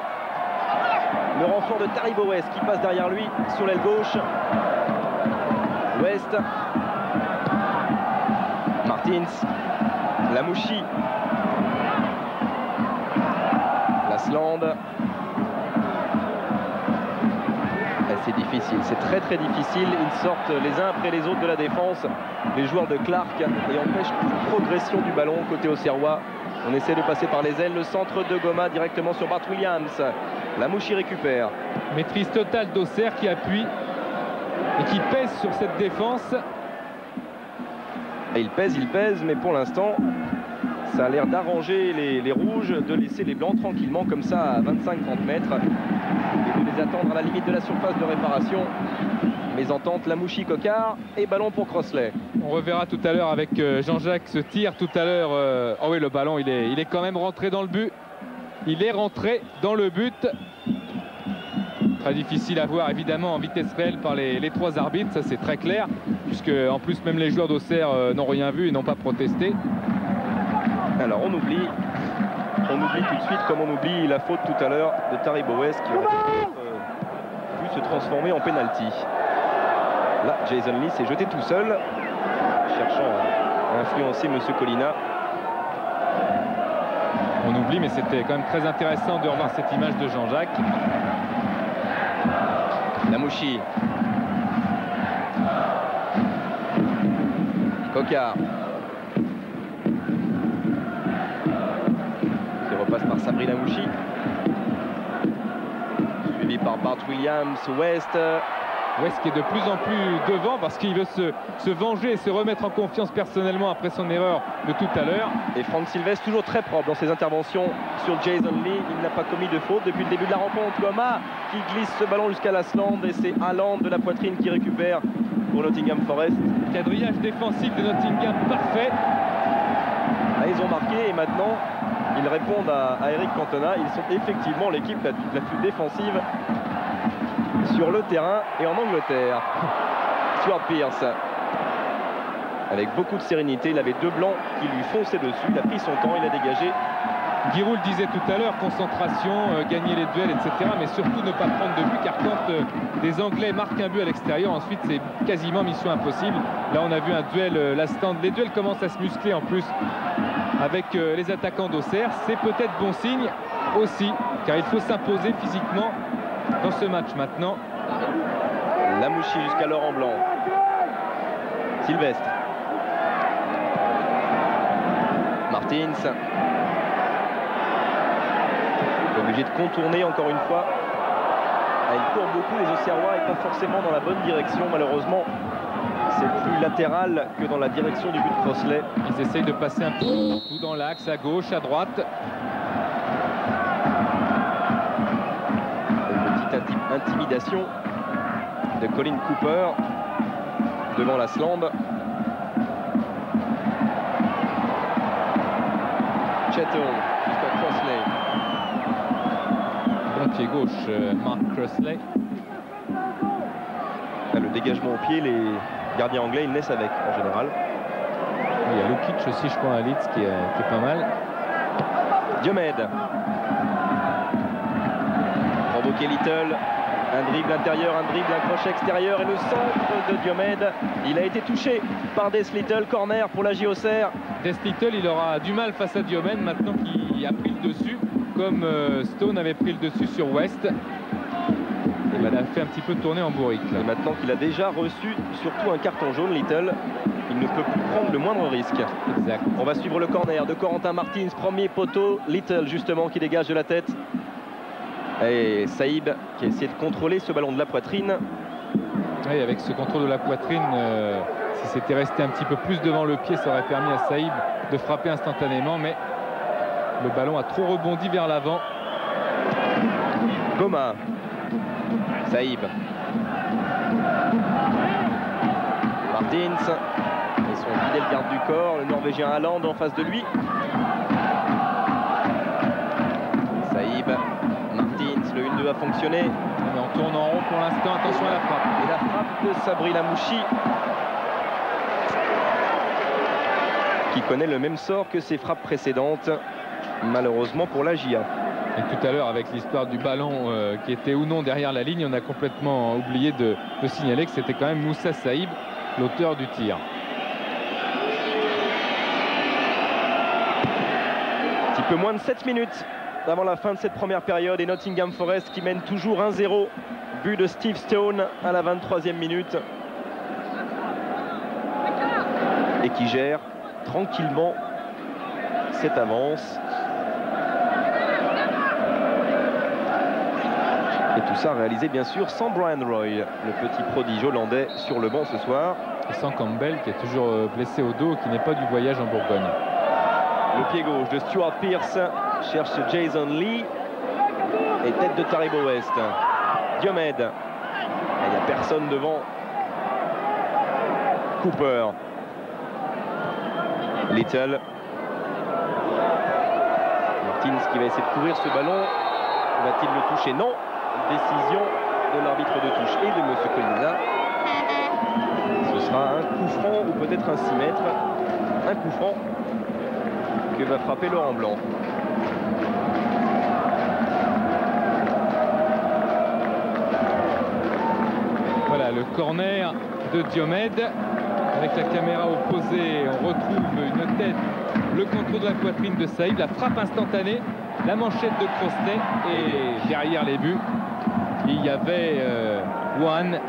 Le renfort de Taribo West qui passe derrière lui sur l'aile gauche. West. Martins. Lamouchi. Lasland. C'est difficile, c'est très très difficile. Ils sortent les uns après les autres de la défense, les joueurs de Clark, et empêchent toute progression du ballon côté auxerrois. On essaie de passer par les ailes, le centre de Goma directement sur Bart Williams. Lamouchi récupère. Maîtrise totale d'Auxerre qui appuie et qui pèse sur cette défense. Et il pèse, mais pour l'instant, ça a l'air d'arranger les rouges, de laisser les blancs tranquillement comme ça à 25-30 mètres. Et de les attendre à la limite de la surface de réparation. Mésentente, Lamouchi, Coquard et ballon pour Crossley. On reverra tout à l'heure avec Jean-Jacques ce tir tout à l'heure. Oh oui, le ballon, il est quand même rentré dans le but. Il est rentré dans le but. Très difficile à voir évidemment en vitesse réelle par les trois arbitres, ça c'est très clair. Puisque en plus même les joueurs d'Auxerre n'ont rien vu et n'ont pas protesté. Alors on oublie tout de suite, comme on oublie la faute tout à l'heure de Taribo West qui aurait pu se transformer en pénalty. Là, Jason Lee s'est jeté tout seul, cherchant à influencer M. Colina. On oublie, mais c'était quand même très intéressant de revoir cette image de Jean-Jacques. Lamouchi. Coquard. Passe par Sabri Lamouchi, suivi par Bart Williams. West qui est de plus en plus devant parce qu'il veut se venger et se remettre en confiance personnellement après son erreur de tout à l'heure. Et Franck Sylvestre toujours très propre dans ses interventions sur Jason Lee. Il n'a pas commis de faute depuis le début de la rencontre. Goma qui glisse ce ballon jusqu'à Lasland et c'est Haaland de la poitrine qui récupère pour Nottingham Forest. Quadrillage défensif de Nottingham parfait. Là, ils ont marqué et maintenant ils répondent à Eric Cantona. Ils sont effectivement l'équipe la plus défensive sur le terrain et en Angleterre. Stuart Pearce, avec beaucoup de sérénité, il avait deux blancs qui lui fonçaient dessus. Il a pris son temps, il a dégagé. Giroud le disait tout à l'heure, concentration, gagner les duels, etc. Mais surtout ne pas prendre de but, car quand des Anglais marquent un but à l'extérieur, ensuite c'est quasiment mission impossible. Là on a vu un duel, la stand. Les duels commencent à se muscler en plus avec les attaquants d'Auxerre. C'est peut-être bon signe aussi, car il faut s'imposer physiquement dans ce match maintenant. Lamouchi jusqu'à Laurent Blanc. Sylvestre. Martins. Obligé de contourner encore une fois. Il court beaucoup les Auxerrois et pas forcément dans la bonne direction malheureusement. C'est plus latéral que dans la direction du but de Crossley. Ils essayent de passer un peu dans l'axe, à gauche, à droite. Une petite intimidation de Colin Cooper devant Lasland. Chettle jusqu'à Crossley. Bon pied gauche, Mark Crossley. Le le dégagement au pied, les gardiens anglais, ils naissent avec en général. Il y a Lukic aussi, je crois, à Leeds qui est pas mal. Diomed. Provoqué Little. Un dribble intérieur, un dribble, un crochet extérieur et le centre de Diomed. Il a été touché par Des Little. Corner pour la Auxerre. Des Little, il aura du mal face à Diomed maintenant qu'il a pris le dessus, comme Stone avait pris le dessus sur West. Et il a fait un petit peu tourner en bourrique. Et maintenant qu'il a déjà reçu surtout un carton jaune, Little, il ne peut plus prendre le moindre risque. Exact. On va suivre le corner de Corentin Martins, premier poteau. Little justement qui dégage de la tête. Et Saïb qui a essayé de contrôler ce ballon de la poitrine. Oui, avec ce contrôle de la poitrine, si c'était resté un petit peu plus devant le pied, ça aurait permis à Saïb de frapper instantanément, mais le ballon a trop rebondi vers l'avant. Goma. Saïb. Martins. Et son fidèle garde du corps, le Norvégien Haaland en face de lui. Saïb. Martins, le 1-2 a fonctionné. Mais on tourne en rond pour l'instant, attention à la frappe. Et la frappe de Sabri Lamouchi, qui connaît le même sort que ses frappes précédentes, malheureusement pour la GIA. Et tout à l'heure, avec l'histoire du ballon qui était ou non derrière la ligne, on a complètement oublié de signaler que c'était quand même Moussa Saïb, l'auteur du tir. Un petit peu moins de 7 minutes avant la fin de cette première période et Nottingham Forest qui mène toujours 1-0. But de Steve Stone à la 23e minute. Et qui gère tranquillement cette avance. Et tout ça réalisé bien sûr sans Brian Roy, le petit prodige hollandais sur le banc ce soir. Et sans Campbell qui est toujours blessé au dos, qui n'est pas du voyage en Bourgogne. Le pied gauche de Stuart Pearce cherche Jason Lee. Et tête de Taribo West. Diomed. Il n'y a personne devant. Cooper. Little. Martins qui va essayer de courir ce ballon. Va-t-il le toucher? Non. Décision de l'arbitre de touche et de M. Colina. Ce sera un coup franc ou peut-être un 6 mètres. Un coup franc que va frapper Laurent Blanc. Voilà le corner de Diomed. Avec la caméra opposée, on retrouve une tête, le contrôle de la poitrine de Saïb, la frappe instantanée, la manchette de Crostet et derrière les buts, il y avait One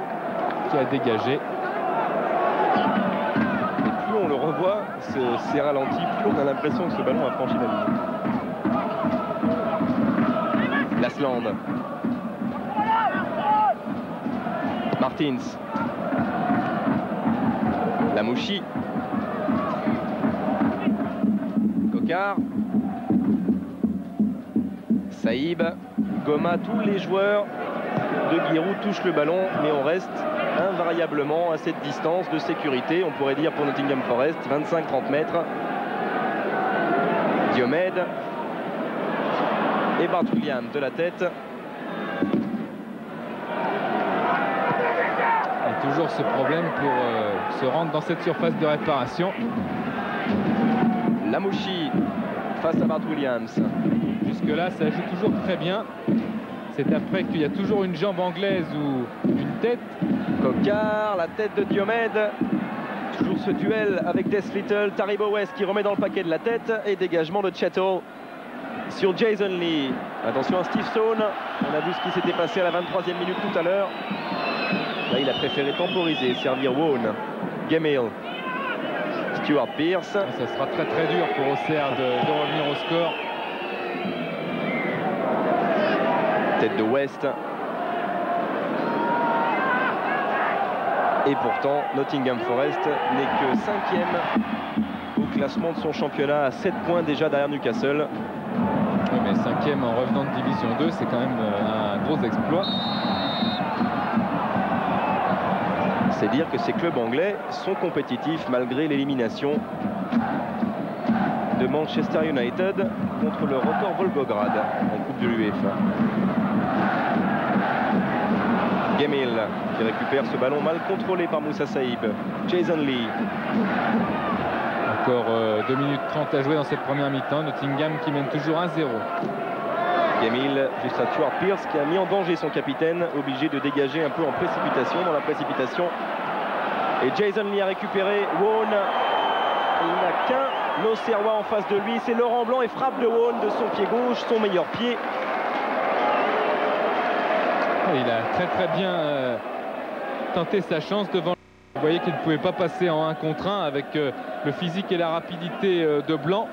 qui a dégagé. Et plus on le revoit, c'est ralenti, plus on a l'impression que ce ballon a franchi la ligne. Lasland. Martins. Lamouchi. Cocard. Saïb. Goma, tous les joueurs de Giroud touchent le ballon, mais on reste invariablement à cette distance de sécurité. On pourrait dire pour Nottingham Forest, 25-30 mètres. Diomed. Et Bart Williams de la tête. Et toujours ce problème pour se rendre dans cette surface de réparation. Lamouchi face à Bart Williams. Jusque-là, ça joue toujours très bien. C'est après qu'il y a toujours une jambe anglaise ou une tête. Cocard, la tête de Diomed. Toujours ce duel avec Des Little. Taribo West qui remet dans le paquet de la tête. Et dégagement de Chettle sur Jason Lee. Attention à Steve Stone. On a vu ce qui s'était passé à la 23e minute tout à l'heure. Là, il a préféré temporiser, servir Wone. Gamel. Stuart Pearce. Ça sera très très dur pour Auxerre de revenir au score. Tête de West. Et pourtant, Nottingham Forest n'est que 5e au classement de son championnat, à 7 points déjà derrière Newcastle. Oui, mais 5e en revenant de Division 2, c'est quand même un gros exploit. C'est dire que ces clubs anglais sont compétitifs malgré l'élimination de Manchester United contre le Rotor Volgograd en Coupe de l'UEFA. Gamel. qui récupère ce ballon mal contrôlé par Moussa Saïb. Jason Lee. Encore 2 minutes 30 à jouer dans cette première mi-temps. Nottingham qui mène toujours 1-0. Gamil juste à Stuart Pearce qui a mis en danger son capitaine, obligé de dégager un peu en précipitation, dans la précipitation. Et Jason Lee a récupéré Wone. Il n'a qu'un Auxerrois en face de lui, c'est Laurent Blanc et frappe de Wone de son pied gauche, son meilleur pied. Il a très bien tenté sa chance devant. Vous voyez qu'il ne pouvait pas passer en 1 contre 1 avec le physique et la rapidité de Blanc.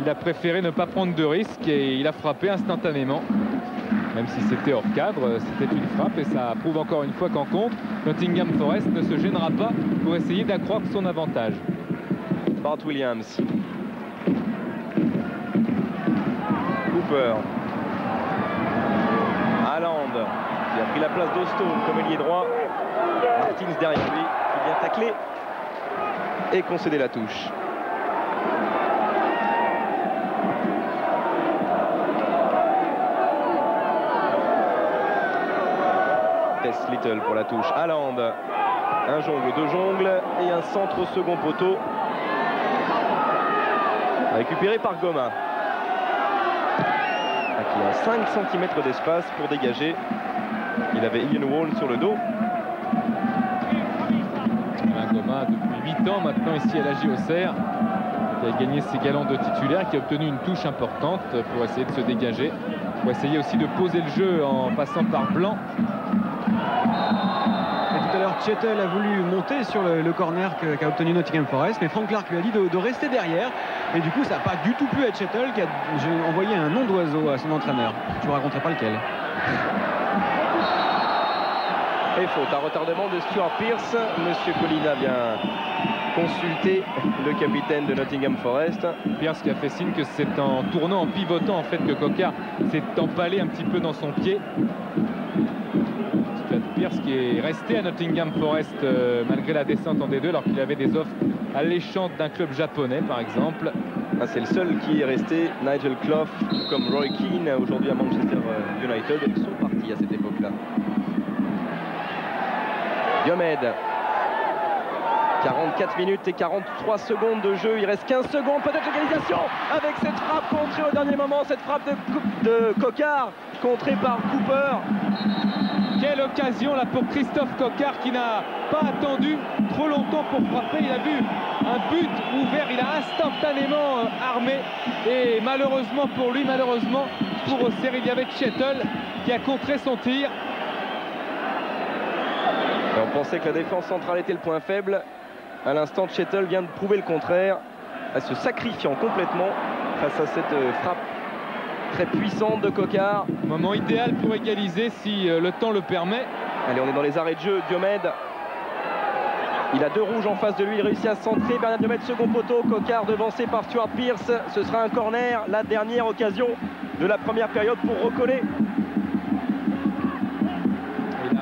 Il a préféré ne pas prendre de risques et il a frappé instantanément. Même si c'était hors cadre, c'était une frappe et ça prouve encore une fois qu'en contre, Nottingham Forest ne se gênera pas pour essayer d'accroître son avantage. Bart Williams. Cooper. Haaland qui a pris la place d'Ostone comme ailier droit. Martins derrière lui qui vient tacler et concéder la touche. Tess Little pour la touche. Haaland. Un jongle, 2 jongles et un centre au second poteau. Récupéré par Goma. Qui a 5 cm d'espace pour dégager. Il avait Ian Wall sur le dos. Goma depuis 8 ans maintenant ici à la JOCR, qui a gagné ses galons de titulaire, qui a obtenu une touche importante pour essayer de se dégager, pour essayer aussi de poser le jeu en passant par Blanc. Et tout à l'heure, Chettle a voulu monter sur le corner qu'a obtenu Nottingham Forest, mais Frank Clark lui a dit de rester derrière. Et du coup, ça n'a pas du tout plu à Chettle qui a envoyé un nom d'oiseau à son entraîneur. Je ne vous raconterai pas lequel. Et faute, un retardement de Stuart Pearce. Monsieur Colina vient consulter le capitaine de Nottingham Forest. Pearce qui a fait signe que c'est en tournant, en pivotant en fait que Coquard s'est empalé un petit peu dans son pied. Stuart Pearce qui est resté à Nottingham Forest malgré la descente en D2 alors qu'il avait des offres alléchantes d'un club japonais par exemple. Ah, c'est le seul qui est resté. Nigel Clough comme Roy Keane aujourd'hui à Manchester United sont partis à cette époque-là. Diomed. 44 minutes et 43 secondes de jeu. Il reste 15 secondes, peut-être l'égalisation avec cette frappe contrée au dernier moment. Cette frappe de Coquard contrée par Cooper. Quelle occasion là pour Christophe Coquard qui n'a pas attendu trop longtemps pour frapper. Il a vu un but ouvert, il a instantanément armé. Et malheureusement pour lui, malheureusement pour Auxerre, il y avait Chettle qui a contré son tir. Et on pensait que la défense centrale était le point faible. À l'instant, Chettle vient de prouver le contraire, en se sacrifiant complètement face à cette frappe très puissante de Coquard. Moment idéal pour égaliser si le temps le permet. Allez, on est dans les arrêts de jeu. Diomed. Il a 2 rouges en face de lui. Il réussit à centrer. Bernard Diomed, second poteau. Coquard devancé par Stuart Pearce. Ce sera un corner. La dernière occasion de la première période pour recoller.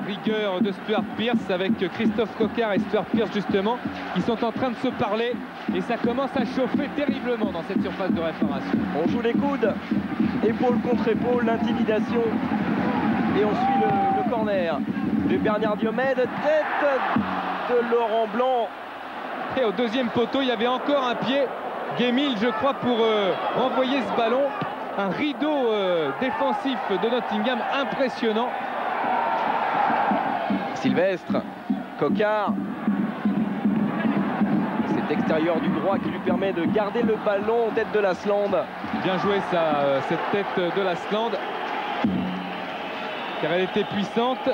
Rigueur de Stuart Pearce avec Christophe Coquard et Stuart Pearce justement qui sont en train de se parler et ça commence à chauffer terriblement dans cette surface de réparation. On joue les coudes, épaule contre épaule, l'intimidation et on suit le corner de Bernard Diomed, tête de Laurent Blanc. Et au deuxième poteau il y avait encore un pied, Gamil je crois pour renvoyer ce ballon, un rideau défensif de Nottingham impressionnant. Sylvestre, Coquard, cet extérieur du droit qui lui permet de garder le ballon tête de Lasland. Bien joué ça, cette tête de Lasland, car elle était puissante.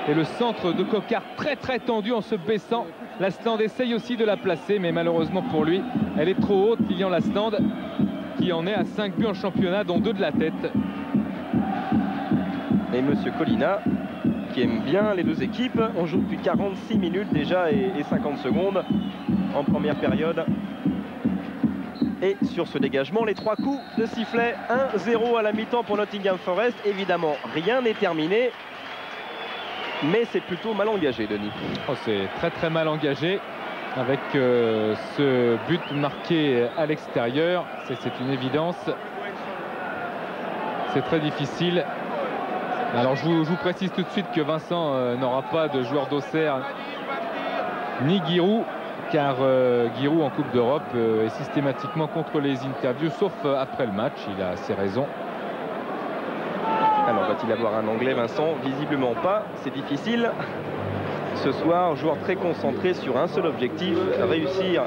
Et le centre de Coquard très tendu en se baissant. Lasland essaye aussi de la placer, mais malheureusement pour lui, elle est trop haute. Lilian Lasland qui en est à 5 buts en championnat, dont 2 de la tête. Et Monsieur Colina qui aime bien les deux équipes. On joue depuis 46 minutes déjà et 50 secondes en première période. Et sur ce dégagement, les 3 coups de sifflet. 1-0 à la mi-temps pour Nottingham Forest. Évidemment, rien n'est terminé. Mais c'est plutôt mal engagé, Denis. Oh, c'est très mal engagé avec ce but marqué à l'extérieur. C'est une évidence. C'est très difficile Alors je vous précise tout de suite que Vincent n'aura pas de joueur d'Auxerre ni Giroud, car Giroud en Coupe d'Europe est systématiquement contre les interviews, sauf après le match. Il a ses raisons. Alors va-t-il avoir un anglais, Vincent? Visiblement pas, c'est difficile. Ce soir, joueur très concentré sur un seul objectif, réussir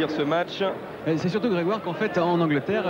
ce match. C'est surtout Grégoire qu'en fait en Angleterre